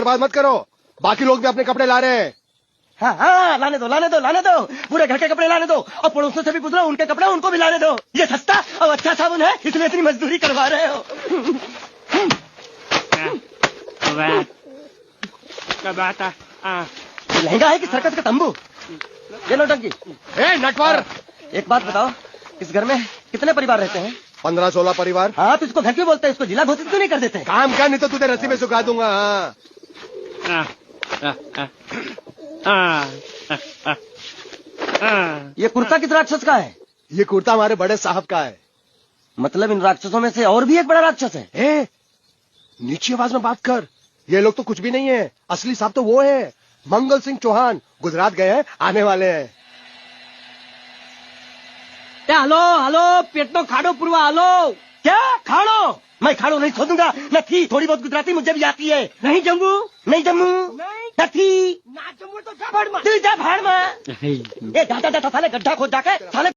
बात मत करो, बाकी लोग भी अपने कपड़े ला रहे हैं। हाँ हाँ, लाने दो लाने दो लाने दो, पूरे घर के कपड़े लाने दो, और पड़ोसों से भी पूछ लो, उनके कपड़े उनको भी लाने दो। ये सस्ता और अच्छा साबुन है, इसलिए इतनी मजदूरी करवा रहे हो। लहंगा है कि सर्कस का तंबू? ये नौटंकी। ए नटवर, एक बात बताओ, इस घर में कितने परिवार रहते हैं? 15-16 परिवार। हाँ, तो इसको घर क्यों बोलते हैं? इसको जिला घोषित क्यों नहीं कर देते? काम कर, नहीं तो तुझे रस्सी में सुखा दूंगा। ये कुर्ता किस राक्षस का है? ये कुर्ता हमारे बड़े साहब का है। मतलब इन राक्षसों में से और भी एक बड़ा राक्षस है? ए, नीची आवाज में बात कर, ये लोग तो कुछ भी नहीं है, असली साहब तो वो है, मंगल सिंह चौहान। गुजरात गए हैं, आने वाले हैं। हेलो हेलो, पेट तो खाड़ो पुरवा, हेलो। क्या खाड़ो? मैं खाड़ो नहीं छोड़ूंगा, नहीं। थोड़ी बहुत गुजराती मुझे भी आती है। नहीं जम्मू, नहीं जम्मू, नहीं ना जम्मू तो जा भाड़ में, जा भाड़ में। ये दादा दादा साले गड्ढा खोद जाके साले